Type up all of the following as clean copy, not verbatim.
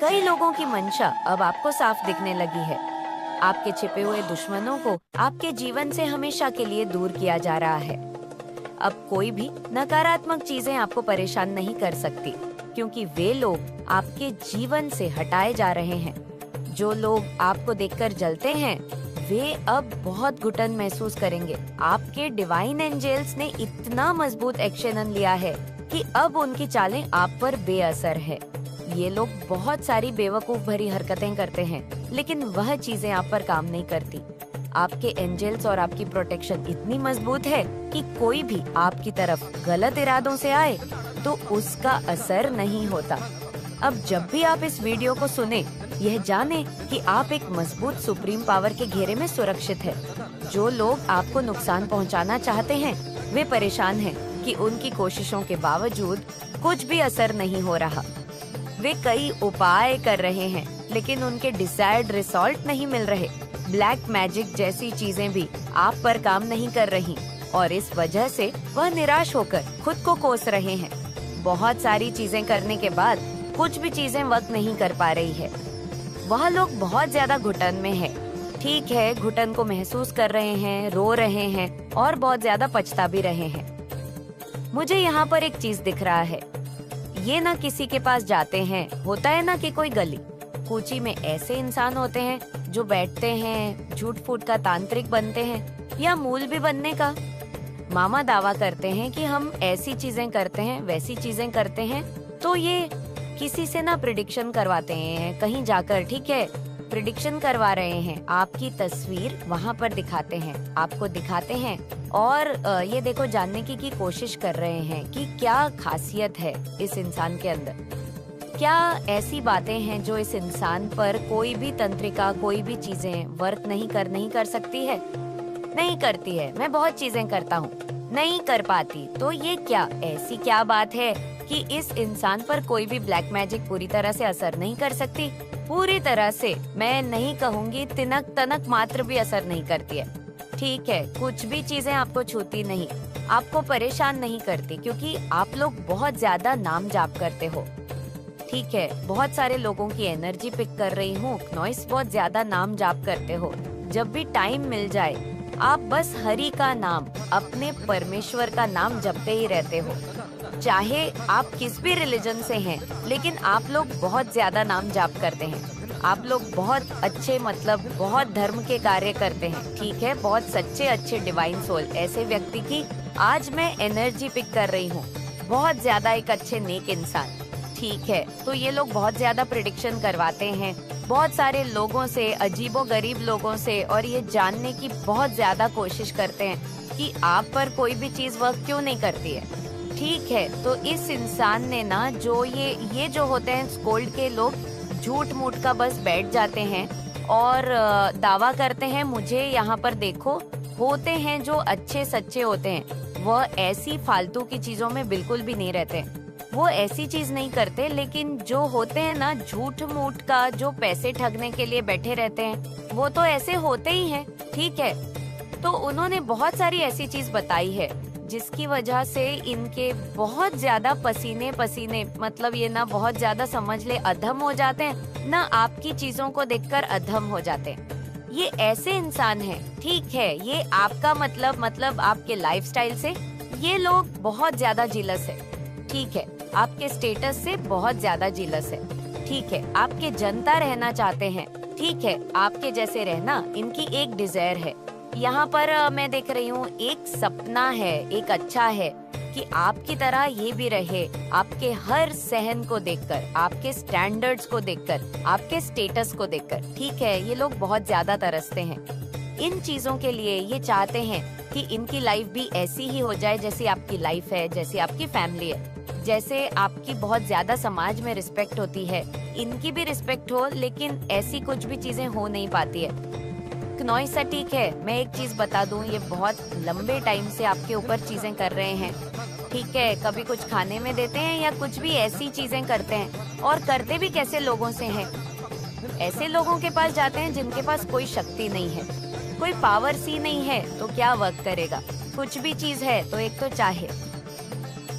कई लोगों की मंशा अब आपको साफ दिखने लगी है। आपके छिपे हुए दुश्मनों को आपके जीवन से हमेशा के लिए दूर किया जा रहा है। अब कोई भी नकारात्मक चीजें आपको परेशान नहीं कर सकती, क्योंकि वे लोग आपके जीवन से हटाए जा रहे हैं। जो लोग आपको देखकर जलते हैं, वे अब बहुत घुटन महसूस करेंगे। आपके डिवाइन एंजल्स ने इतना मजबूत एक्शन लिया है कि अब उनकी चालें आप पर बेअसर है। ये लोग बहुत सारी बेवकूफ भरी हरकतें करते हैं, लेकिन वह चीजें आप पर काम नहीं करती। आपके एंजल्स और आपकी प्रोटेक्शन इतनी मजबूत है कि कोई भी आपकी तरफ गलत इरादों से आए तो उसका असर नहीं होता। अब जब भी आप इस वीडियो को सुने, यह जाने कि आप एक मजबूत सुप्रीम पावर के घेरे में सुरक्षित है। जो लोग आपको नुकसान पहुंचाना चाहते हैं, वे परेशान हैं कि उनकी कोशिशों के बावजूद कुछ भी असर नहीं हो रहा। वे कई उपाय कर रहे हैं, लेकिन उनके डिजायर्ड रिजल्ट नहीं मिल रहे। ब्लैक मैजिक जैसी चीजें भी आप पर काम नहीं कर रही और इस वजह से वह निराश होकर खुद को कोस रहे हैं। बहुत सारी चीजें करने के बाद कुछ भी चीजें वर्क नहीं कर पा रही है। वह लोग बहुत ज्यादा घुटन में है। ठीक है, घुटन को महसूस कर रहे हैं, रो रहे हैं और बहुत ज्यादा पछता भी रहे हैं। मुझे यहाँ पर एक चीज दिख रहा है। ये ना किसी के पास जाते हैं, होता है ना कि कोई गली कूची में ऐसे इंसान होते हैं जो बैठते हैं, झूठ फूट का तांत्रिक बनते हैं या मूल भी बनने का। मामा दावा करते हैं कि हम ऐसी चीजें करते हैं, वैसी चीजें करते हैं, तो ये किसी से ना प्रिडिक्शन करवाते हैं कहीं जाकर। ठीक है, प्रिडिक्शन करवा रहे हैं, आपकी तस्वीर वहाँ पर दिखाते हैं, आपको दिखाते हैं और ये देखो जानने की कोशिश कर रहे हैं कि क्या खासियत है इस इंसान के अंदर। क्या ऐसी बातें हैं जो इस इंसान पर कोई भी तंत्रिका, कोई भी चीजें वर्क नहीं कर सकती है? नहीं करती है। मैं बहुत चीजें करता हूँ, नहीं कर पाती। तो ये क्या ऐसी क्या बात है कि इस इंसान पर कोई भी ब्लैक मैजिक पूरी तरह से असर नहीं कर सकती? पूरी तरह से मैं नहीं कहूँगी, तिनक तनक मात्र भी असर नहीं करती है। ठीक है, कुछ भी चीजें आपको छूती नहीं, आपको परेशान नहीं करती, क्योंकि आप लोग बहुत ज्यादा नाम जाप करते हो। ठीक है, बहुत सारे लोगों की एनर्जी पिक कर रही हूँ। नॉइस बहुत ज्यादा नाम जाप करते हो। जब भी टाइम मिल जाए, आप बस हरि का नाम, अपने परमेश्वर का नाम जपते ही रहते हो। चाहे आप किस भी रिलीजन से हैं, लेकिन आप लोग बहुत ज्यादा नाम जाप करते हैं। आप लोग बहुत अच्छे, मतलब बहुत धर्म के कार्य करते हैं। ठीक है, बहुत सच्चे अच्छे डिवाइन सोल, ऐसे व्यक्ति की आज मैं एनर्जी पिक कर रही हूँ। बहुत ज्यादा एक अच्छे नेक इंसान। ठीक है, तो ये लोग बहुत ज्यादा प्रिडिक्शन करवाते हैं बहुत सारे लोगों से, अजीबो गरीब लोगों से, और ये जानने की बहुत ज्यादा कोशिश करते हैं कि आप पर कोई भी चीज वर्क क्यों नहीं करती है। ठीक है, तो इस इंसान ने ना जो ये जो होते हैं स्कोल्ड के लोग, झूठ मूठ का बस बैठ जाते हैं और दावा करते हैं मुझे यहाँ पर देखो। होते हैं जो अच्छे सच्चे होते हैं, वह ऐसी फालतू की चीजों में बिल्कुल भी नहीं रहते। वो ऐसी चीज नहीं करते, लेकिन जो होते हैं ना झूठ मूठ का, जो पैसे ठगने के लिए बैठे रहते हैं, वो तो ऐसे होते ही हैं। ठीक है, तो उन्होंने बहुत सारी ऐसी चीज बताई है जिसकी वजह से इनके बहुत ज्यादा पसीने, मतलब ये ना बहुत ज्यादा समझ ले अधम हो जाते हैं ना, आपकी चीजों को देखकर अधम हो जाते हैं। ये ऐसे इंसान हैं। ठीक है, ये आपका मतलब आपके लाइफस्टाइल से ये लोग बहुत ज्यादा जिलस है। ठीक है, आपके स्टेटस से बहुत ज्यादा जिलस है। ठीक है, आपके जनता रहना चाहते हैं। ठीक है, आपके जैसे रहना इनकी एक डिजायर है। यहाँ पर मैं देख रही हूँ एक सपना है, एक अच्छा है कि आपकी तरह ये भी रहे, आपके हर सहन को देखकर, आपके स्टैंडर्ड्स को देखकर, आपके स्टेटस को देखकर। ठीक है, ये लोग बहुत ज्यादा तरसते हैं इन चीजों के लिए। ये चाहते हैं कि इनकी लाइफ भी ऐसी ही हो जाए जैसी आपकी लाइफ है, जैसी आपकी फैमिली है, जैसे आपकी बहुत ज्यादा समाज में रिस्पेक्ट होती है, इनकी भी रिस्पेक्ट हो, लेकिन ऐसी कुछ भी चीजें हो नहीं पाती है। नॉइसा, ठीक है, मैं एक चीज बता दूं, ये बहुत लंबे टाइम से आपके ऊपर चीजें कर रहे हैं। ठीक है, कभी कुछ खाने में देते हैं या कुछ भी ऐसी चीजें करते हैं, और करते भी कैसे लोगों से हैं। ऐसे लोगों के पास जाते हैं जिनके पास कोई शक्ति नहीं है, कोई पावर सी नहीं है, तो क्या वर्क करेगा। कुछ भी चीज है तो एक तो चाहे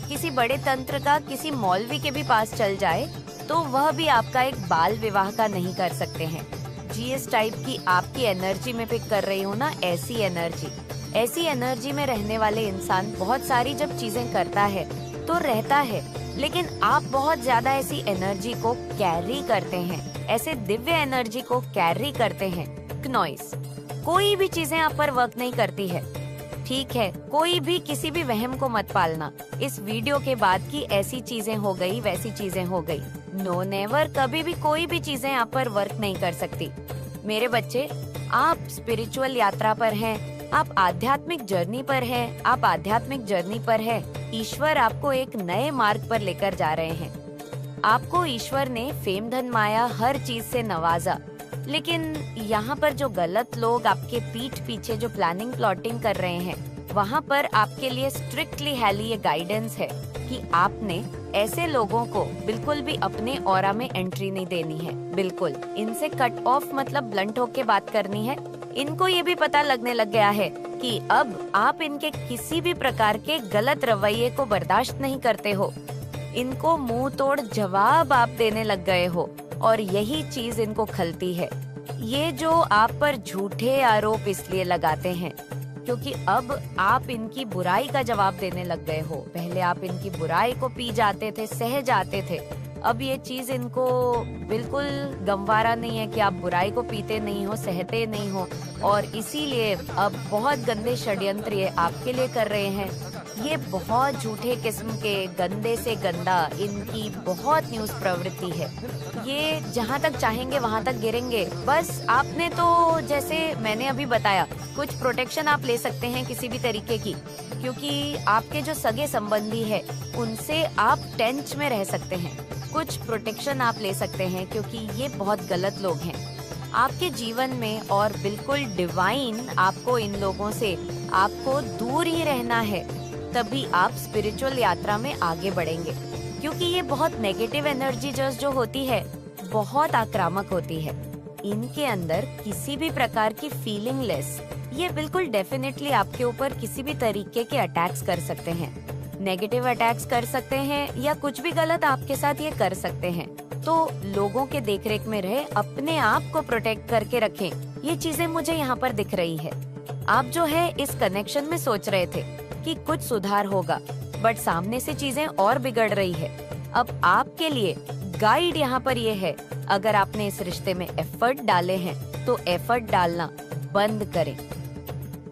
किसी बड़े तंत्र का, किसी मौलवी के भी पास चल जाए तो वह भी आपका एक बाल विवाह का नहीं कर सकते हैं। जिस टाइप की आपकी एनर्जी में पिक कर रही हूँ ना, ऐसी एनर्जी में रहने वाले इंसान बहुत सारी जब चीजें करता है तो रहता है, लेकिन आप बहुत ज्यादा ऐसी एनर्जी को कैरी करते हैं, ऐसे दिव्य एनर्जी को कैरी करते हैं। क्नॉइस, कोई भी चीजें आप पर वर्क नहीं करती है, ठीक है? कोई भी किसी भी वहम को मत पालना इस वीडियो के बाद कि ऐसी चीजें हो गई, वैसी चीजें हो गई। नो नेवर, कभी भी कोई भी चीजें आप पर वर्क नहीं कर सकती। मेरे बच्चे, आप स्पिरिचुअल यात्रा पर हैं, आप आध्यात्मिक जर्नी पर हैं। ईश्वर आपको एक नए मार्ग पर लेकर जा रहे हैं। आपको ईश्वर ने फेम, धन, माया हर चीज से नवाजा, लेकिन यहाँ पर जो गलत लोग आपके पीठ पीछे जो प्लानिंग प्लॉटिंग कर रहे हैं, वहाँ पर आपके लिए स्ट्रिक्टली हैली ये गाइडेंस है कि आपने ऐसे लोगों को बिल्कुल भी अपने ऑरा में एंट्री नहीं देनी है। बिल्कुल इनसे कट ऑफ, मतलब ब्लंट होके बात करनी है। इनको ये भी पता लगने लग गया है कि अब आप इनके किसी भी प्रकार के गलत रवैये को बर्दाश्त नहीं करते हो। इनको मुंह तोड़ जवाब आप देने लग गए हो और यही चीज इनको खलती है। ये जो आप पर झूठे आरोप इसलिए लगाते हैं क्योंकि अब आप इनकी बुराई का जवाब देने लग गए हो। पहले आप इनकी बुराई को पी जाते थे, सह जाते थे। अब ये चीज इनको बिल्कुल गंवारा नहीं है कि आप बुराई को पीते नहीं हो, सहते नहीं हो, और इसीलिए अब बहुत गंदे षड्यंत्र ये आपके लिए कर रहे हैं। ये बहुत झूठे किस्म के, गंदे से गंदा इनकी बहुत न्यूज प्रवृत्ति है। ये जहाँ तक चाहेंगे वहाँ तक गिरेंगे। बस आपने तो, जैसे मैंने अभी बताया, कुछ प्रोटेक्शन आप ले सकते हैं किसी भी तरीके की, क्योंकि आपके जो सगे संबंधी है उनसे आप टेंच में रह सकते हैं। कुछ प्रोटेक्शन आप ले सकते हैं क्योंकि ये बहुत गलत लोग हैं आपके जीवन में, और बिल्कुल डिवाइन आपको इन लोगों से आपको दूर ही रहना है। तभी आप स्पिरिचुअल यात्रा में आगे बढ़ेंगे, क्योंकि ये बहुत नेगेटिव एनर्जी जो होती है बहुत आक्रामक होती है। इनके अंदर किसी भी प्रकार की फीलिंगलेस, ये बिल्कुल डेफिनेटली आपके ऊपर किसी भी तरीके के अटैक्स कर सकते हैं, नेगेटिव अटैक्स कर सकते हैं, या कुछ भी गलत आपके साथ ये कर सकते हैं। तो लोगों के देखरेख में रहे, अपने आप को प्रोटेक्ट करके रखें। ये चीजें मुझे यहाँ पर दिख रही है। आप जो है इस कनेक्शन में सोच रहे थे कि कुछ सुधार होगा, बट सामने से चीजें और बिगड़ रही है। अब आपके लिए गाइड यहाँ पर ये है, अगर आपने इस रिश्ते में एफर्ट डाले हैं तो एफर्ट डालना बंद करें।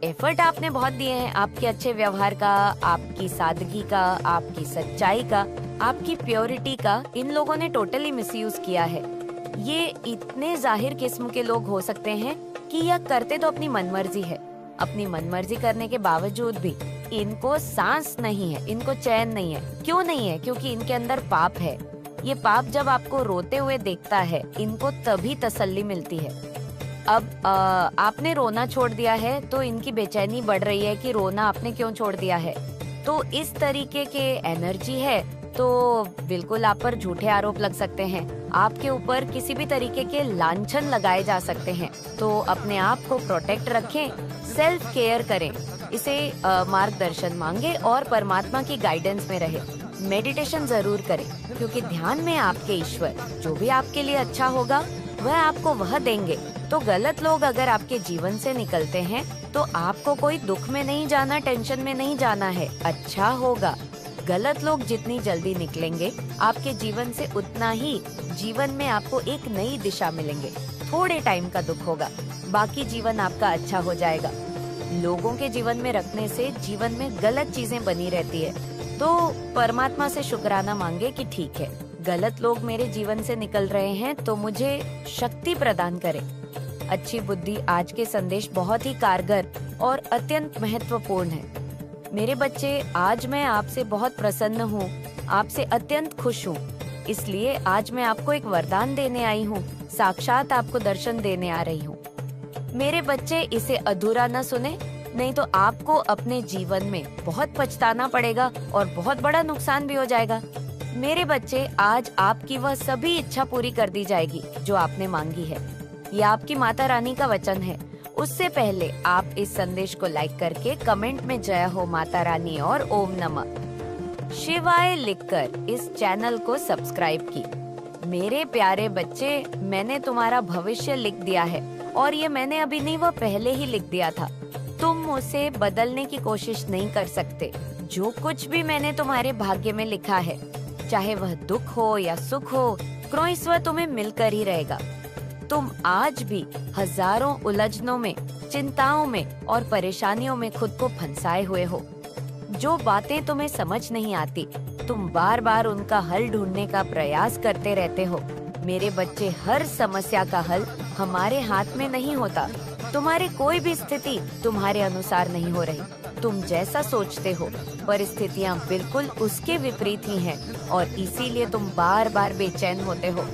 एफर्ट आपने बहुत दिए हैं, आपके अच्छे व्यवहार का, आपकी सादगी का, आपकी सच्चाई का, आपकी प्योरिटी का इन लोगों ने टोटली मिसयूज किया है। ये इतने जाहिर किस्म के लोग हो सकते हैं कि यह करते तो अपनी मनमर्जी है। अपनी मनमर्जी करने के बावजूद भी इनको सांस नहीं है, इनको चैन नहीं है। क्यों नहीं है? क्योंकि इनके अंदर पाप है। ये पाप जब आपको रोते हुए देखता है, इनको तभी तसल्ली मिलती है। अब आपने रोना छोड़ दिया है तो इनकी बेचैनी बढ़ रही है कि रोना आपने क्यों छोड़ दिया है। तो इस तरीके के एनर्जी है, तो बिल्कुल आप पर झूठे आरोप लग सकते हैं, आपके ऊपर किसी भी तरीके के लांछन लगाए जा सकते हैं। तो अपने आप को प्रोटेक्ट रखें, सेल्फ केयर करें, इसे मार्गदर्शन मांगे और परमात्मा की गाइडेंस में रहे। मेडिटेशन जरूर करें, क्योंकि ध्यान में आपके ईश्वर जो भी आपके लिए अच्छा होगा वह आपको वह देंगे। तो गलत लोग अगर आपके जीवन से निकलते हैं तो आपको कोई दुख में नहीं जाना, टेंशन में नहीं जाना है, अच्छा होगा। गलत लोग जितनी जल्दी निकलेंगे आपके जीवन से, उतना ही जीवन में आपको एक नई दिशा मिलेंगे। थोड़े टाइम का दुख होगा, बाकी जीवन आपका अच्छा हो जाएगा। लोगों के जीवन में रखने से जीवन में गलत चीजें बनी रहती है। तो परमात्मा से शुक्राना मांगे कि ठीक है, गलत लोग मेरे जीवन से निकल रहे हैं तो मुझे शक्ति प्रदान करें, अच्छी बुद्धि। आज के संदेश बहुत ही कारगर और अत्यंत महत्वपूर्ण है। मेरे बच्चे, आज मैं आपसे बहुत प्रसन्न हूँ, आपसे अत्यंत खुश हूँ। इसलिए आज मैं आपको एक वरदान देने आई हूँ, साक्षात आपको दर्शन देने आ रही हूँ। मेरे बच्चे, इसे अधूरा न सुने, नहीं तो आपको अपने जीवन में बहुत पछताना पड़ेगा और बहुत बड़ा नुकसान भी हो जाएगा। मेरे बच्चे, आज आपकी वह सभी इच्छा पूरी कर दी जाएगी जो आपने मांगी है। ये आपकी माता रानी का वचन है। उससे पहले आप इस संदेश को लाइक करके कमेंट में जय हो माता रानी और ओम नमः शिवाय लिखकर इस चैनल को सब्सक्राइब की। मेरे प्यारे बच्चे, मैंने तुम्हारा भविष्य लिख दिया है और ये मैंने अभी नहीं, वह पहले ही लिख दिया था। तुम उसे बदलने की कोशिश नहीं कर सकते। जो कुछ भी मैंने तुम्हारे भाग्य में लिखा है, चाहे वह दुख हो या सुख हो, क्रमशः तुम्हें मिलकर ही रहेगा। तुम आज भी हजारों उलझनों में, चिंताओं में और परेशानियों में खुद को फंसाए हुए हो। जो बातें तुम्हें समझ नहीं आती, तुम बार बार उनका हल ढूंढने का प्रयास करते रहते हो। मेरे बच्चे, हर समस्या का हल हमारे हाथ में नहीं होता। तुम्हारी कोई भी स्थिति तुम्हारे अनुसार नहीं हो रही। तुम जैसा सोचते हो, परिस्थितियाँ बिल्कुल उसके विपरीत ही हैं और इसीलिए तुम बार बार बेचैन होते हो।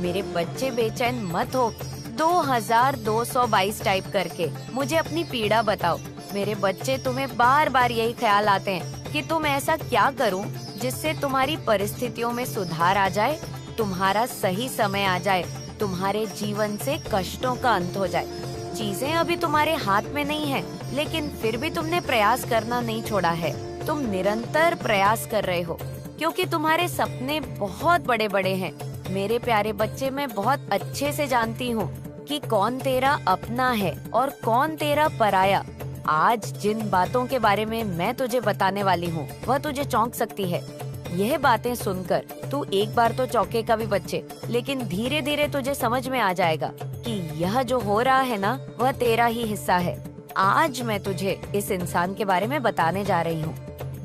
मेरे बच्चे, बेचैन मत हो। 2222 टाइप करके मुझे अपनी पीड़ा बताओ। मेरे बच्चे, तुम्हें बार बार यही ख्याल आते हैं कि तुम ऐसा क्या करूं जिससे तुम्हारी परिस्थितियों में सुधार आ जाए, तुम्हारा सही समय आ जाए, तुम्हारे जीवन से कष्टों का अंत हो जाए। चीजें अभी तुम्हारे हाथ में नहीं है, लेकिन फिर भी तुमने प्रयास करना नहीं छोड़ा है। तुम निरंतर प्रयास कर रहे हो क्योंकि तुम्हारे सपने बहुत बड़े बड़े हैं। मेरे प्यारे बच्चे, मैं बहुत अच्छे से जानती हूँ कि कौन तेरा अपना है और कौन तेरा पराया। आज जिन बातों के बारे में मैं तुझे बताने वाली हूँ, वह तुझे चौंक सकती है। यह बातें सुनकर तू एक बार तो चौंकेगा भी बच्चे, लेकिन धीरे धीरे तुझे समझ में आ जाएगा कि यह जो हो रहा है ना, वह तेरा ही हिस्सा है। आज मैं तुझे इस इंसान के बारे में बताने जा रही हूँ।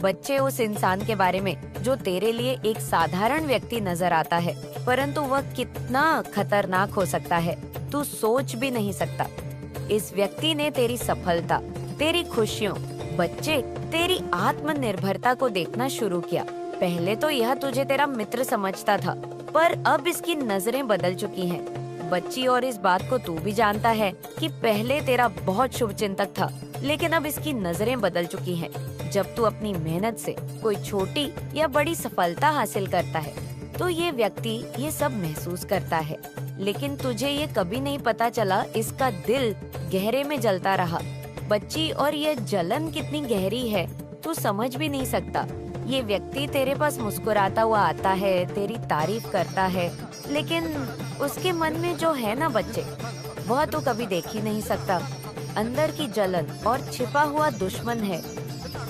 बच्चे, उस इंसान के बारे में जो तेरे लिए एक साधारण व्यक्ति नजर आता है, परंतु वह कितना खतरनाक हो सकता है, तू सोच भी नहीं सकता। इस व्यक्ति ने तेरी सफलता, तेरी खुशियों, बच्चे, तेरी आत्मनिर्भरता को देखना शुरू किया। पहले तो यह तुझे तेरा मित्र समझता था, पर अब इसकी नजरें बदल चुकी हैं। बच्ची, और इस बात को तू भी जानता है कि पहले तेरा बहुत शुभचिंतक था, लेकिन अब इसकी नजरें बदल चुकी हैं। जब तू अपनी मेहनत से कोई छोटी या बड़ी सफलता हासिल करता है, तो ये व्यक्ति ये सब महसूस करता है, लेकिन तुझे ये कभी नहीं पता चला इसका दिल गहरे में जलता रहा। बच्ची, और ये जलन कितनी गहरी है तू समझ भी नहीं सकता। ये व्यक्ति तेरे पास मुस्कुराता हुआ आता है, तेरी तारीफ करता है, लेकिन उसके मन में जो है ना बच्चे, वह तो कभी देख ही नहीं सकता। अंदर की जलन और छिपा हुआ दुश्मन है।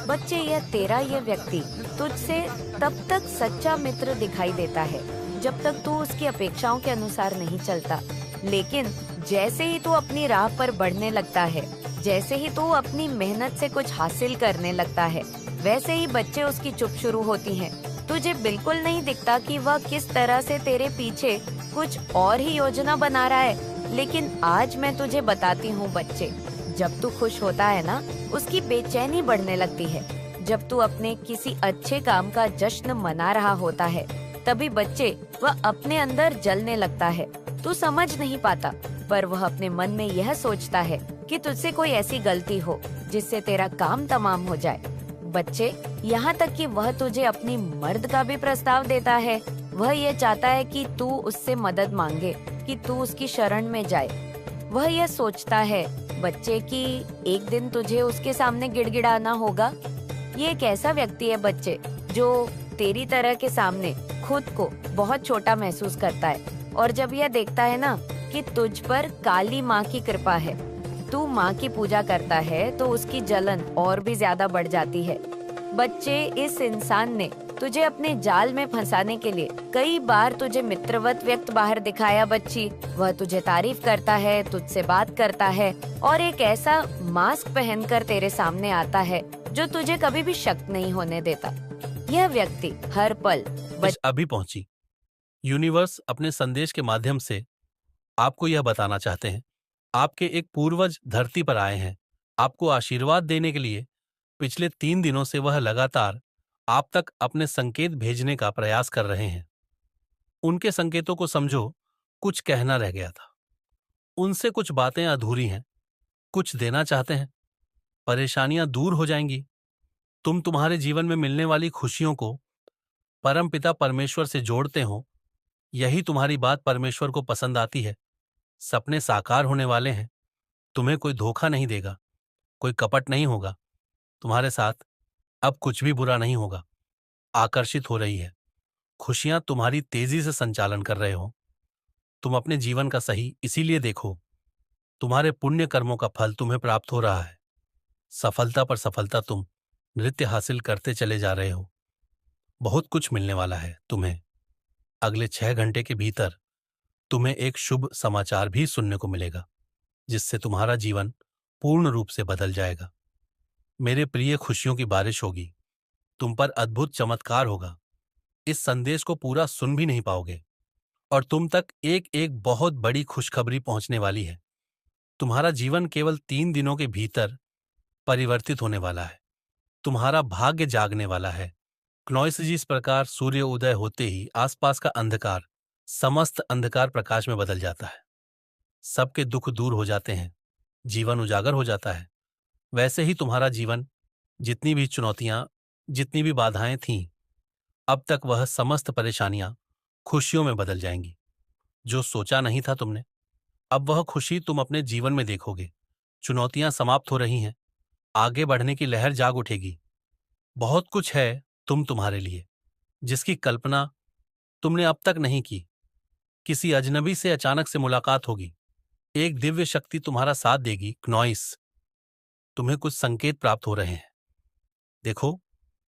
बच्चे, यह तेरा ये व्यक्ति तुझसे तब तक सच्चा मित्र दिखाई देता है जब तक तू उसकी अपेक्षाओं के अनुसार नहीं चलता। लेकिन जैसे ही तू अपनी राह पर बढ़ने लगता है, जैसे ही तू अपनी मेहनत से कुछ हासिल करने लगता है, वैसे ही बच्चे उसकी चुप शुरू होती हैं। तुझे बिल्कुल नहीं दिखता कि वह किस तरह से तेरे पीछे कुछ और ही योजना बना रहा है। लेकिन आज मैं तुझे बताती हूँ बच्चे, जब तू खुश होता है ना, उसकी बेचैनी बढ़ने लगती है। जब तू अपने किसी अच्छे काम का जश्न मना रहा होता है, तभी बच्चे वह अपने अंदर जलने लगता है। तू समझ नहीं पाता, पर वह अपने मन में यह सोचता है कि तुझसे कोई ऐसी गलती हो जिससे तेरा काम तमाम हो जाए। बच्चे, यहाँ तक कि वह तुझे अपनी मर्द का भी प्रस्ताव देता है। वह ये चाहता है कि तू उससे मदद मांगे, कि तू उसकी शरण में जाए। वह यह सोचता है बच्चे कि एक दिन तुझे उसके सामने गिड़गिड़ाना होगा। ये एक ऐसा व्यक्ति है बच्चे, जो तेरी तरह के सामने खुद को बहुत छोटा महसूस करता है, और जब यह देखता है ना कि तुझ पर काली माँ की कृपा है, तू माँ की पूजा करता है, तो उसकी जलन और भी ज्यादा बढ़ जाती है। बच्चे, इस इंसान ने तुझे अपने जाल में फंसाने के लिए कई बार तुझे मित्रवत व्यक्त बाहर दिखाया बच्ची। वह तुझे तारीफ करता है, तुझसे बात करता है और एक ऐसा मास्क पहनकर तेरे सामने आता है जो तुझे कभी भी शक नहीं होने देता। यह व्यक्ति हर पल अभी पहुंची। यूनिवर्स अपने संदेश के माध्यम से आपको यह बताना चाहते हैं, आपके एक पूर्वज धरती पर आए हैं आपको आशीर्वाद देने के लिए। पिछले 3 दिनों से वह लगातार आप तक अपने संकेत भेजने का प्रयास कर रहे हैं। उनके संकेतों को समझो, कुछ कहना रह गया था, उनसे कुछ बातें अधूरी हैं, कुछ देना चाहते हैं, परेशानियां दूर हो जाएंगी। तुम तुम्हारे जीवन में मिलने वाली खुशियों को परमपिता परमेश्वर से जोड़ते हो। यही तुम्हारी बात परमेश्वर को पसंद आती है। सपने साकार होने वाले हैं। तुम्हें कोई धोखा नहीं देगा, कोई कपट नहीं होगा। तुम्हारे साथ अब कुछ भी बुरा नहीं होगा। आकर्षित हो रही है। खुशियां तुम्हारी तेजी से संचालन कर रहे हो। तुम अपने जीवन का सही इसीलिए देखो। तुम्हारे पुण्य कर्मों का फल तुम्हें प्राप्त हो रहा है। सफलता पर सफलता तुम नृत्य हासिल करते चले जा रहे हो। बहुत कुछ मिलने वाला है तुम्हें। अगले 6 घंटे के भीतर तुम्हें एक शुभ समाचार भी सुनने को मिलेगा, जिससे तुम्हारा जीवन पूर्ण रूप से बदल जाएगा। मेरे प्रिय, खुशियों की बारिश होगी। तुम पर अद्भुत चमत्कार होगा। इस संदेश को पूरा सुन भी नहीं पाओगे और तुम तक एक एक बहुत बड़ी खुशखबरी पहुंचने वाली है। तुम्हारा जीवन केवल 3 दिनों के भीतर परिवर्तित होने वाला है। तुम्हारा भाग्य जागने वाला है। क्नॉइस जिस प्रकार सूर्य उदय होते ही आसपास का अंधकार समस्त अंधकार प्रकाश में बदल जाता है, सबके दुख दूर हो जाते हैं, जीवन उजागर हो जाता है, वैसे ही तुम्हारा जीवन, जितनी भी चुनौतियां, जितनी भी बाधाएं थीं, अब तक वह समस्त परेशानियां खुशियों में बदल जाएंगी। जो सोचा नहीं था तुमने, अब वह खुशी तुम अपने जीवन में देखोगे। चुनौतियां समाप्त हो रही हैं, आगे बढ़ने की लहर जाग उठेगी। बहुत कुछ है तुम्हारे लिए, जिसकी कल्पना तुमने अब तक नहीं की। किसी अजनबी से अचानक से मुलाकात होगी। एक दिव्य शक्ति तुम्हारा साथ देगी। क्नॉइस, तुम्हें कुछ संकेत प्राप्त हो रहे हैं। देखो,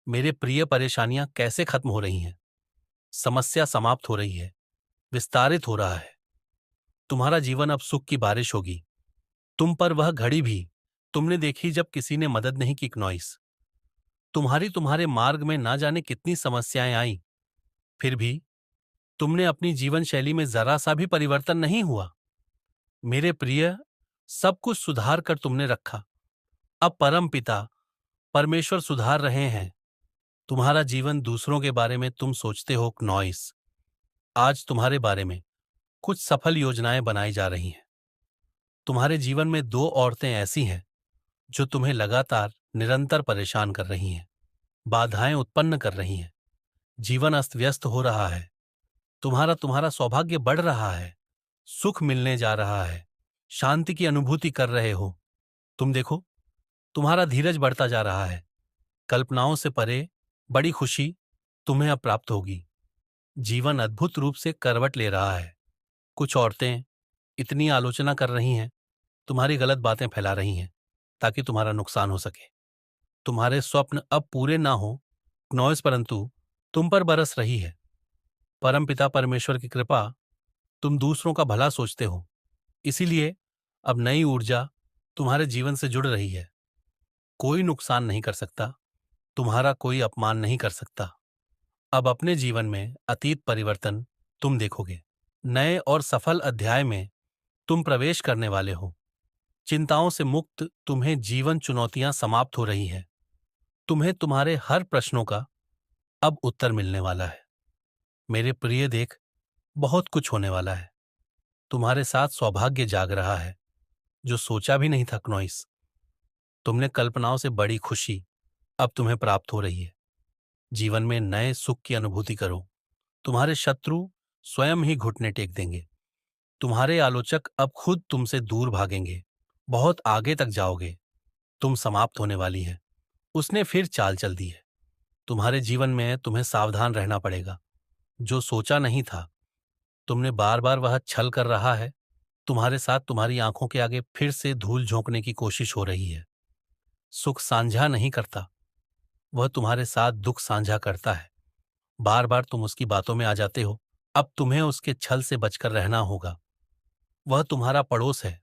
मेरे प्रिय, परेशानियां कैसे खत्म हो रही हैं। समस्या समाप्त हो रही है, विस्तारित हो रहा है। तुम्हारा जीवन अब सुख की बारिश होगी। तुम पर वह घड़ी भी तुमने देखी जब किसी ने मदद नहीं की। क्नॉइस, तुम्हारे मार्ग में ना जाने कितनी समस्याएं आई, फिर भी तुमने अपनी जीवन शैली में जरा सा भी परिवर्तन नहीं हुआ। मेरे प्रिय, सब कुछ सुधार कर तुमने रखा। अब परम पिता परमेश्वर सुधार रहे हैं तुम्हारा जीवन। दूसरों के बारे में तुम सोचते हो। क्नॉइस, आज तुम्हारे बारे में कुछ सफल योजनाएं बनाई जा रही हैं। तुम्हारे जीवन में 2 औरतें ऐसी हैं जो तुम्हें लगातार निरंतर परेशान कर रही हैं, बाधाएं उत्पन्न कर रही हैं। जीवन अस्त व्यस्त हो रहा है। तुम्हारा सौभाग्य बढ़ रहा है, सुख मिलने जा रहा है, शांति की अनुभूति कर रहे हो। तुम देखो, तुम्हारा धीरज बढ़ता जा रहा है। कल्पनाओं से परे बड़ी खुशी तुम्हें अब प्राप्त होगी। जीवन अद्भुत रूप से करवट ले रहा है। कुछ औरतें इतनी आलोचना कर रही हैं, तुम्हारी गलत बातें फैला रही हैं ताकि तुम्हारा नुकसान हो सके। तुम्हारे स्वप्न अब पूरे ना हो क्नॉइस, परंतु तुम पर बरस रही है परमपिता परमेश्वर की कृपा। तुम दूसरों का भला सोचते हो, इसीलिए अब नई ऊर्जा तुम्हारे जीवन से जुड़ रही है। कोई नुकसान नहीं कर सकता, तुम्हारा कोई अपमान नहीं कर सकता। अब अपने जीवन में अतीत परिवर्तन तुम देखोगे। नए और सफल अध्याय में तुम प्रवेश करने वाले हो। चिंताओं से मुक्त तुम्हें जीवन चुनौतियां समाप्त हो रही हैं। तुम्हें तुम्हारे हर प्रश्नों का अब उत्तर मिलने वाला है। मेरे प्रिय, देख, बहुत कुछ होने वाला है। तुम्हारे साथ सौभाग्य जाग रहा है जो सोचा भी नहीं था। क्नॉइस, तुमने कल्पनाओं से बड़ी खुशी अब तुम्हें प्राप्त हो रही है। जीवन में नए सुख की अनुभूति करो। तुम्हारे शत्रु स्वयं ही घुटने टेक देंगे। तुम्हारे आलोचक अब खुद तुमसे दूर भागेंगे। बहुत आगे तक जाओगे। तुम समाप्त होने वाली है। उसने फिर चाल चल दी है। तुम्हारे जीवन में तुम्हें सावधान रहना पड़ेगा। जो सोचा नहीं था तुमने, बार बार वह छल कर रहा है। तुम्हारे साथ तुम्हारी आंखों के आगे फिर से धूल झोंकने की कोशिश हो रही है। सुख साझा नहीं करता, वह तुम्हारे साथ दुख साझा करता है। बार बार तुम उसकी बातों में आ जाते हो। अब तुम्हें उसके छल से बचकर रहना होगा। वह तुम्हारा पड़ोस है,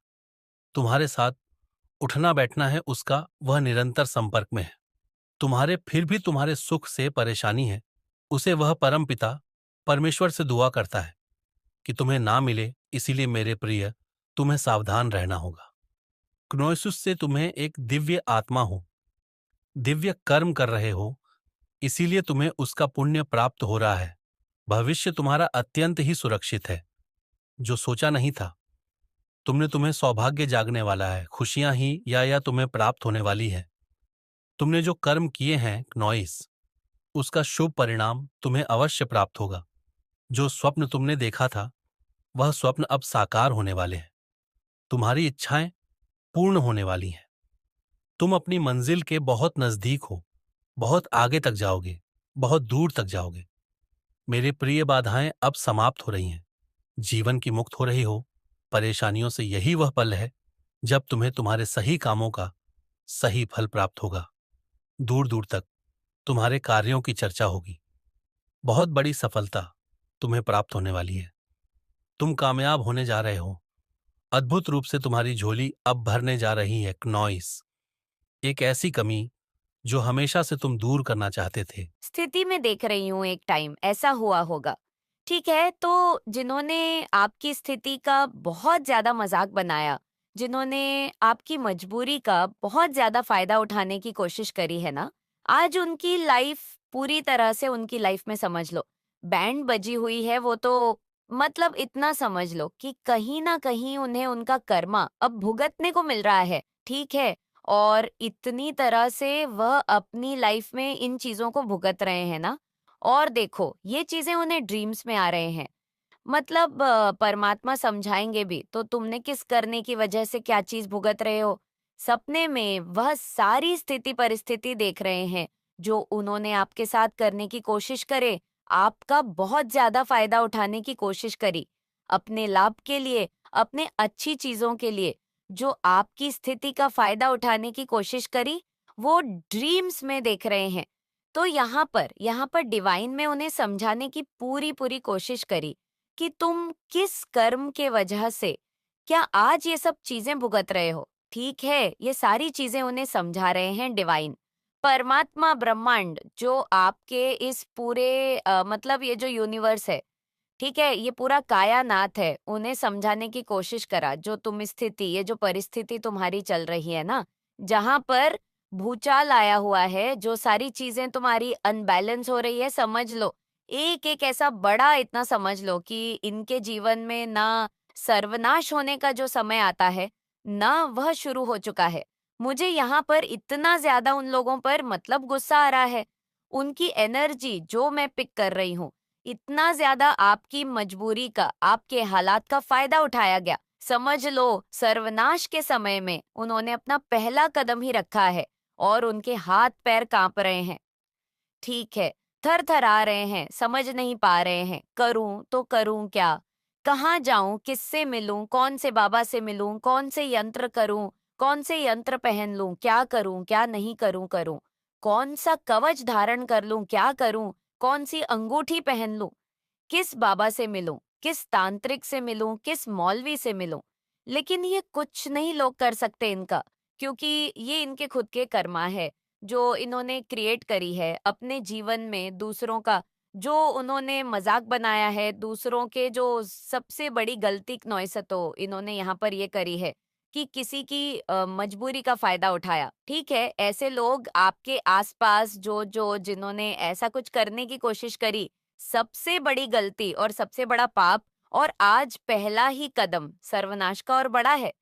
तुम्हारे साथ उठना बैठना है उसका, वह निरंतर संपर्क में है। तुम्हारे फिर भी तुम्हारे सुख से परेशानी है। उसे वह परम पिता परमेश्वर से दुआ करता है कि तुम्हें ना मिले। इसीलिए मेरे प्रिय, तुम्हें सावधान रहना होगा। क्नोइसुस से तुम्हें एक दिव्य आत्मा हो, दिव्य कर्म कर रहे हो, इसीलिए तुम्हें उसका पुण्य प्राप्त हो रहा है। भविष्य तुम्हारा अत्यंत ही सुरक्षित है। जो सोचा नहीं था तुम्हें सौभाग्य जागने वाला है। खुशियां ही या तुम्हें प्राप्त होने वाली है। तुमने जो कर्म किए हैं क्नॉइस, उसका शुभ परिणाम तुम्हें अवश्य प्राप्त होगा। जो स्वप्न तुमने देखा था वह स्वप्न अब साकार होने वाले हैं। तुम्हारी इच्छाएं पूर्ण होने वाली हैं। तुम अपनी मंजिल के बहुत नजदीक हो। बहुत आगे तक जाओगे, बहुत दूर तक जाओगे। मेरे प्रिय बाधाएं अब समाप्त हो रही हैं, जीवन की मुक्त हो रही हो। परेशानियों से यही वह पल है जब तुम्हें तुम्हारे सही कामों का सही फल प्राप्त होगा। दूर दूर तक तुम्हारे कार्यों की चर्चा होगी। बहुत बड़ी सफलता तुम्हें प्राप्त होने वाली है। तुम कामयाब होने जा रहे हो। अद्भुत रूप से तुम्हारी झोली अब भरने जा रही है नॉइस, एक ऐसी कमी जो हमेशा से तुम दूर करना चाहते थे। स्थिति में देख रही हूँ एक टाइम ऐसा हुआ होगा। ठीक है, तो जिन्होंने आपकी स्थिति का बहुत ज्यादा मजाक बनाया, जिन्होंने आपकी मजबूरी का बहुत ज्यादा फायदा उठाने की कोशिश करी है ना, आज उनकी लाइफ पूरी तरह से उनकी लाइफ में समझ लो बैंड बजी हुई है। वो तो मतलब इतना समझ लो कि कहीं ना कहीं उन्हें उनका कर्मा अब भुगतने को मिल रहा है। ठीक है, और इतनी तरह से वह अपनी लाइफ में इन चीजों को भुगत रहे हैं ना। और देखो ये चीजें उन्हें ड्रीम्स में आ रहे हैं। मतलब परमात्मा समझाएंगे भी तो तुमने किस करने की वजह से क्या चीज भुगत रहे हो। सपने में वह सारी स्थिति परिस्थिति देख रहे हैं जो उन्होंने आपके साथ करने की कोशिश करे, आपका बहुत ज्यादा फायदा उठाने की कोशिश करी अपने लाभ के लिए, अपने अच्छी चीजों के लिए। जो आपकी स्थिति का फायदा उठाने की कोशिश करी, वो ड्रीम्स में देख रहे हैं। तो यहाँ पर डिवाइन में उन्हें समझाने की पूरी पूरी कोशिश करी कि तुम किस कर्म के वजह से क्या आज ये सब चीजें भुगत रहे हो। ठीक है, ये सारी चीजें उन्हें समझा रहे हैं डिवाइन, परमात्मा, ब्रह्मांड, जो आपके इस पूरे मतलब ये जो यूनिवर्स है, ठीक है, ये पूरा कायनात है, उन्हें समझाने की कोशिश करा। जो तुम स्थिति, ये जो परिस्थिति तुम्हारी चल रही है ना, जहां पर भूचाल आया हुआ है, जो सारी चीजें तुम्हारी अनबैलेंस हो रही है, समझ लो एक एक ऐसा बड़ा इतना समझ लो कि इनके जीवन में ना सर्वनाश होने का जो समय आता है ना, वह शुरू हो चुका है। मुझे यहाँ पर इतना ज्यादा उन लोगों पर मतलब गुस्सा आ रहा है। उनकी एनर्जी जो मैं पिक कर रही हूँ, इतना ज्यादा आपकी मजबूरी का, आपके हालात का फायदा उठाया गया। समझ लो सर्वनाश के समय में उन्होंने अपना पहला कदम ही रखा है और उनके हाथ पैर कांप रहे हैं। ठीक है, थर थर आ रहे हैं, समझ नहीं पा रहे हैं करूं तो करूं क्या, कहाँ जाऊं, किससे मिलूं, कौन से बाबा से मिलूं, कौन से यंत्र करूं, कौन से यंत्र पहन लूं, क्या करूं क्या नहीं करूं, कौन सा कवच धारण कर लूं, क्या करूं, कौन सी अंगूठी पहन लूं, किस बाबा से मिलूं, किस तांत्रिक से मिलूं, किस मौलवी से मिलूं। लेकिन ये कुछ नहीं लोग कर सकते इनका, क्योंकि ये इनके खुद के कर्मा है जो इन्होंने क्रिएट करी है अपने जीवन में। दूसरों का जो उन्होंने मजाक बनाया है, दूसरों के जो सबसे बड़ी गलती नौइसा तो इन्होंने यहाँ पर ये करी है कि किसी की मजबूरी का फायदा उठाया। ठीक है, ऐसे लोग आपके आसपास जो जो जिन्होंने ऐसा कुछ करने की कोशिश करी, सबसे बड़ी गलती और सबसे बड़ा पाप, और आज पहला ही कदम सर्वनाश का और बड़ा है।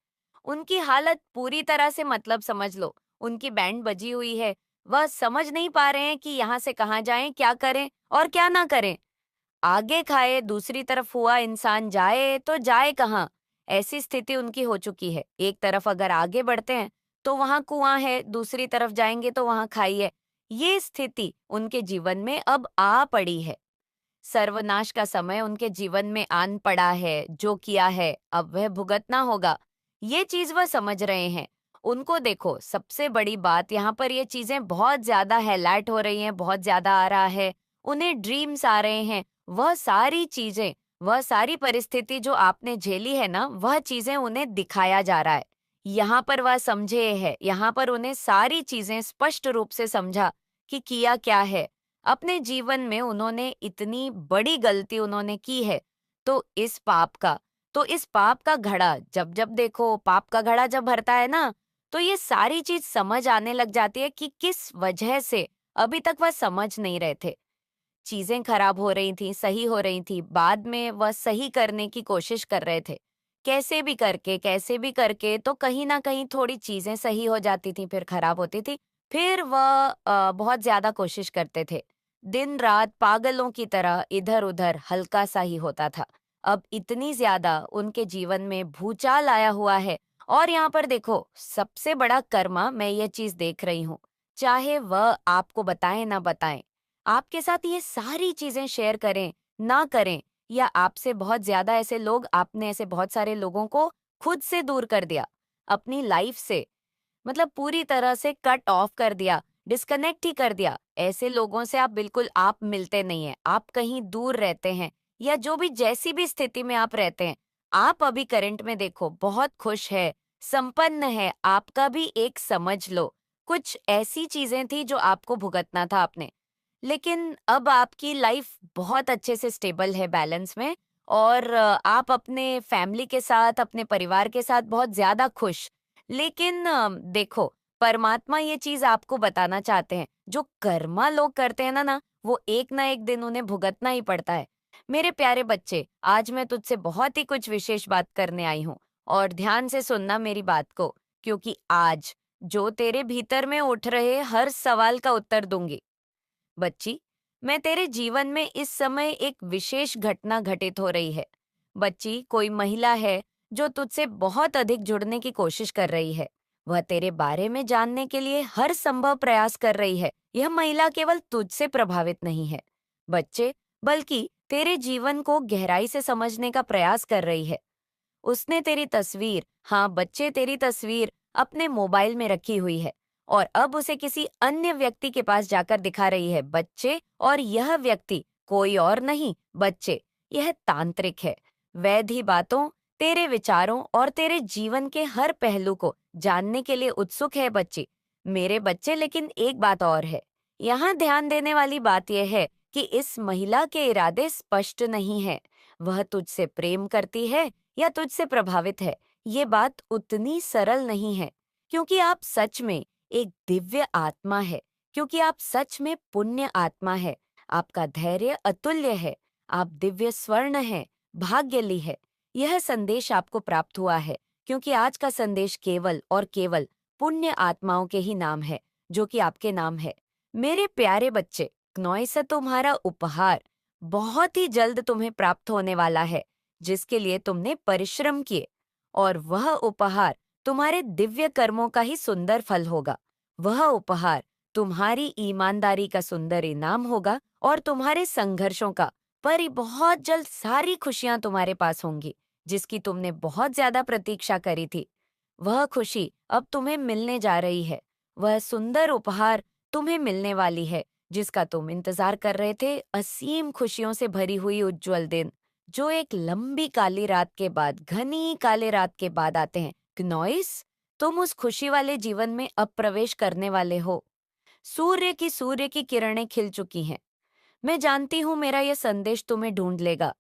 उनकी हालत पूरी तरह से मतलब समझ लो, उनकी बैंड बजी हुई है। वह समझ नहीं पा रहे हैं कि यहाँ से कहाँ जाएं, क्या करें और क्या ना करें। आगे खाए दूसरी तरफ हुआ इंसान जाए तो जाए कहाँ, ऐसी स्थिति उनकी हो चुकी है। एक तरफ अगर आगे बढ़ते हैं तो वहां कुआं है, दूसरी तरफ जाएंगे तो वहां खाई है। ये स्थिति उनके जीवन में अब आ पड़ी है। सर्वनाश का समय उनके जीवन में आन पड़ा है। जो किया है अब वह भुगतना होगा, ये चीज वह समझ रहे हैं। उनको देखो, सबसे बड़ी बात यहाँ पर ये चीजें बहुत ज्यादा हाईलाइट हो रही हैं, बहुत ज्यादा आ रहा है। उन्हें ड्रीम्स आ रहे हैं। वह सारी चीजें, वह सारी परिस्थिति जो आपने झेली है ना, वह चीजें उन्हें दिखाया जा रहा है। यहाँ पर वह समझे है, यहाँ पर उन्हें सारी चीजें स्पष्ट रूप से समझा कि किया क्या है। अपने जीवन में उन्होंने इतनी बड़ी गलती उन्होंने की है। तो इस पाप का घड़ा जब जब देखो, पाप का घड़ा जब भरता है ना, तो ये सारी चीज समझ आने लग जाती है कि किस वजह से अभी तक वह समझ नहीं रहे थे। चीजें खराब हो रही थी, सही हो रही थी, बाद में वह सही करने की कोशिश कर रहे थे। कैसे भी करके तो कहीं ना कहीं थोड़ी चीजें सही हो जाती थी, फिर खराब होती थी। फिर वह बहुत ज्यादा कोशिश करते थे। दिन रात पागलों की तरह इधर उधर हल्का सा ही होता था। अब इतनी ज्यादा उनके जीवन में भूचाल आया हुआ है। और यहाँ पर देखो, सबसे बड़ा कर्मा मैं ये चीज देख रही हूँ, चाहे वह आपको बताएं ना बताएं, आपके साथ ये सारी चीजें शेयर करें, ना करें, या आपसे बहुत ज्यादा ऐसे लोग, आपने ऐसे बहुत सारे लोगों को खुद से दूर कर दिया, अपनी लाइफ से, मतलब पूरी तरह से कट ऑफ कर दिया, डिस्कनेक्ट ही कर दिया। ऐसे लोगों से आप बिल्कुल आप मिलते नहीं हैं, आप कहीं दूर रहते हैं, या जो भी जैसी भी स्थिति में आप रहते हैं, आप अभी करंट में देखो बहुत खुश है, संपन्न है, आपका भी एक समझ लो कुछ ऐसी चीजें थी जो आपको भुगतना था आपने, लेकिन अब आपकी लाइफ बहुत अच्छे से स्टेबल है, बैलेंस में, और आप अपने फैमिली के साथ, अपने परिवार के साथ बहुत ज्यादा खुश। लेकिन देखो, परमात्मा ये चीज आपको बताना चाहते हैं, जो कर्मा लोग करते हैं ना वो एक ना एक दिन उन्हें भुगतना ही पड़ता है। मेरे प्यारे बच्चे, आज मैं तुझसे बहुत ही कुछ विशेष बात करने आई हूँ, और ध्यान से सुनना मेरी बात को, क्योंकि आज जो तेरे भीतर में उठ रहे हर सवाल का उत्तर दूंगी। बच्ची, मैं तेरे जीवन में इस समय एक विशेष घटना घटित हो रही है। बच्ची, कोई महिला है जो तुझसे बहुत अधिक जुड़ने की कोशिश कर रही है। वह तेरे बारे में जानने के लिए हर संभव प्रयास कर रही है। यह महिला केवल तुझसे प्रभावित नहीं है, बच्चे, बल्कि तेरे जीवन को गहराई से समझने का प्रयास कर रही है। उसने तेरी तस्वीर, हाँ बच्चे, तेरी तस्वीर अपने मोबाइल में रखी हुई है, और अब उसे किसी अन्य व्यक्ति के पास जाकर दिखा रही है, बच्चे, और यह व्यक्ति कोई और नहीं, बच्चे, यह तांत्रिक है। वैधि बातों, तेरे विचारों और तेरे जीवन के हर पहलू को जानने के लिए उत्सुक है, बच्ची, मेरे बच्चे। लेकिन एक बात और है, यहाँ ध्यान देने वाली बात यह है कि इस महिला के इरादे स्पष्ट नहीं है। वह तुझसे प्रेम करती है या तुझसे प्रभावित है, ये बात उतनी सरल नहीं है, क्योंकि आप सच में एक दिव्य आत्मा है, क्योंकि आप सच में पुण्य आत्मा है। आपका धैर्य अतुल्य है, आप दिव्य स्वर्ण हैं, भाग्यली है। यह संदेश आपको प्राप्त हुआ है, क्योंकि आज का संदेश केवल और केवल पुण्य आत्माओं के ही नाम है, जो कि आपके नाम है। मेरे प्यारे बच्चे, क्नोई से तुम्हारा उपहार बहुत ही जल्द तुम्हें प्राप्त होने वाला है, जिसके लिए तुमने परिश्रम किए, और वह उपहार तुम्हारे दिव्य कर्मों का ही सुंदर फल होगा। वह उपहार तुम्हारी ईमानदारी का सुंदर इनाम होगा, और तुम्हारे संघर्षों का, पर ही बहुत जल्द सारी खुशियां तुम्हारे पास होंगी, जिसकी तुमने बहुत ज्यादा प्रतीक्षा करी थी। वह खुशी अब तुम्हें मिलने जा रही है। वह सुंदर उपहार तुम्हें मिलने वाली है, जिसका तुम इंतजार कर रहे थे। असीम खुशियों से भरी हुई उज्जवल दिन, जो एक लंबी काली रात के बाद, घनी काले रात के बाद आते हैं। ग्नॉइस, तुम उस खुशी वाले जीवन में अब प्रवेश करने वाले हो। सूर्य की किरणें खिल चुकी हैं। मैं जानती हूँ मेरा यह संदेश तुम्हें ढूंढ लेगा,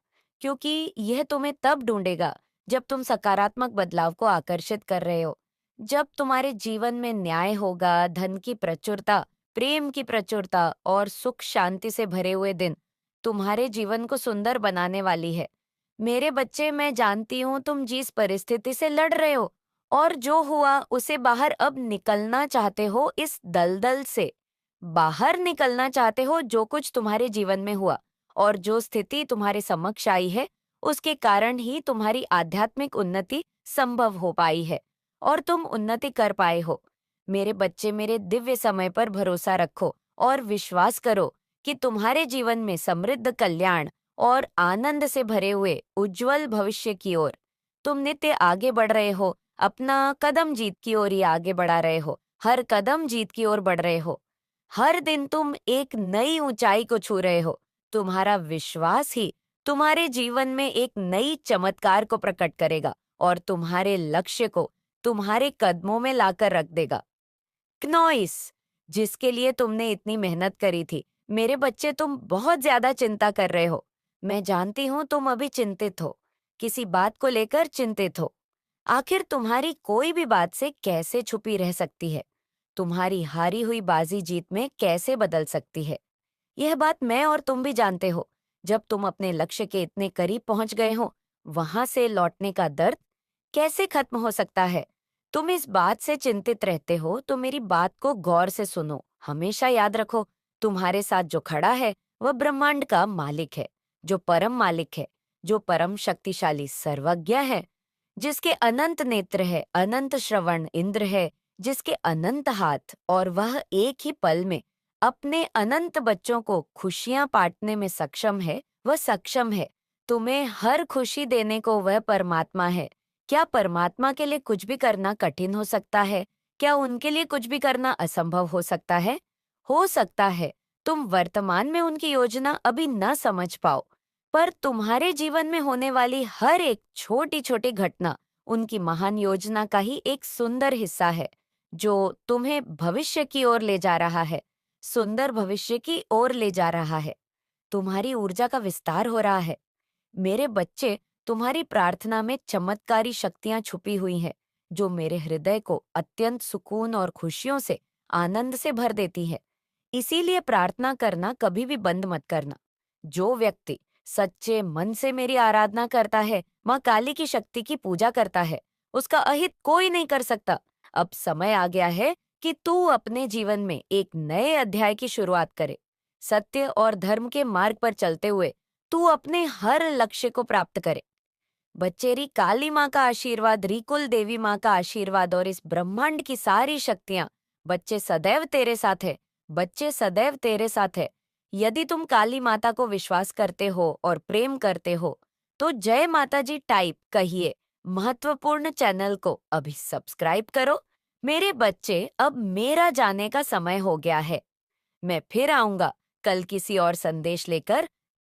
क्योंकि यह तुम्हें तब ढूंढेगा जब तुम सकारात्मक बदलाव को आकर्षित कर रहे हो, जब तुम्हारे जीवन में न्याय होगा, धन की प्रचुरता, प्रेम की प्रचुरता और सुख शांति से भरे हुए दिन तुम्हारे जीवन को सुंदर बनाने वाली है। मेरे बच्चे, मैं जानती हूँ तुम जिस परिस्थिति से लड़ रहे हो और जो हुआ उसे बाहर अब निकलना चाहते हो, इस दलदल से बाहर निकलना चाहते हो। जो कुछ तुम्हारे जीवन में हुआ और जो स्थिति तुम्हारे समक्ष आई है, उसके कारण ही तुम्हारी आध्यात्मिक उन्नति संभव हो पाई है, और तुम उन्नति कर पाए हो। मेरे बच्चे, मेरे दिव्य समय पर भरोसा रखो और विश्वास करो कि तुम्हारे जीवन में समृद्ध कल्याण और आनंद से भरे हुए उज्जवल भविष्य की ओर तुम नित्य आगे बढ़ रहे हो। अपना कदम जीत की ओर ही आगे बढ़ा रहे हो, हर कदम जीत की ओर बढ़ रहे हो। हर दिन तुम एक नई ऊंचाई को छू रहे हो। तुम्हारा विश्वास ही तुम्हारे जीवन में एक नई चमत्कार को प्रकट करेगा और तुम्हारे लक्ष्य को तुम्हारे कदमों में लाकर रख देगा। क्नॉइस, जिसके लिए तुमने इतनी मेहनत करी थी, मेरे बच्चे, तुम बहुत ज्यादा चिंता कर रहे हो। मैं जानती हूँ तुम अभी चिंतित हो, किसी बात को लेकर चिंतित हो। आखिर तुम्हारी कोई भी बात से कैसे छुपी रह सकती है? तुम्हारी हारी हुई बाजी जीत में कैसे बदल सकती है? यह बात मैं और तुम भी जानते हो। जब तुम अपने लक्ष्य के इतने करीब पहुंच गए हो, वहां से लौटने का दर्द कैसे खत्म हो सकता है? तुम इस बात से चिंतित रहते हो, तो मेरी बात को गौर से सुनो। हमेशा याद रखो, तुम्हारे साथ जो खड़ा है वह ब्रह्मांड का मालिक है, जो परम मालिक है, जो परम शक्तिशाली सर्वज्ञ है, जिसके अनंत नेत्र है, अनंत श्रवण इंद्र है, जिसके अनंत हाथ, और वह एक ही पल में अपने अनंत बच्चों को खुशियां बांटने में सक्षम है, वह सक्षम है। तुम्हें हर खुशी देने को वह परमात्मा है। क्या परमात्मा के लिए कुछ भी करना कठिन हो सकता है? क्या उनके लिए कुछ भी करना असंभव हो सकता है? हो सकता है तुम वर्तमान में उनकी योजना अभी न समझ पाओ, पर तुम्हारे जीवन में होने वाली हर एक छोटी छोटी घटना उनकी महान योजना का ही एक सुंदर हिस्सा है, जो तुम्हें भविष्य की ओर ले जा रहा है, सुंदर भविष्य की ओर ले जा रहा है। तुम्हारी ऊर्जा का विस्तार हो रहा है। मेरे बच्चे, तुम्हारी प्रार्थना में चमत्कारी शक्तियां छुपी हुई हैं, जो मेरे हृदय को अत्यंत सुकून और खुशियों से, आनंद से भर देती है। इसीलिए प्रार्थना करना कभी भी बंद मत करना। जो व्यक्ति सच्चे मन से मेरी आराधना करता है, माँ काली की शक्ति की पूजा करता है, उसका अहित कोई नहीं कर सकता। अब समय आ गया है कि तू अपने जीवन में एक नए अध्याय की शुरुआत करे। सत्य और धर्म के मार्ग पर चलते हुए तू अपने हर लक्ष्य को प्राप्त करे। बच्चेरी काली माँ का आशीर्वाद, रिकुल देवी माँ का आशीर्वाद और इस ब्रह्मांड की सारी शक्तियां, बच्चे सदैव तेरे साथ है। बच्चे सदैव तेरे साथ है। यदि तुम काली माता को विश्वास करते हो और प्रेम करते हो, तो जय माता जी टाइप कहिए। महत्वपूर्ण चैनल को अभी सब्सक्राइब करो। मेरे बच्चे, अब मेरा जाने का समय हो गया है। मैं फिर आऊंगा कल किसी और संदेश लेकर।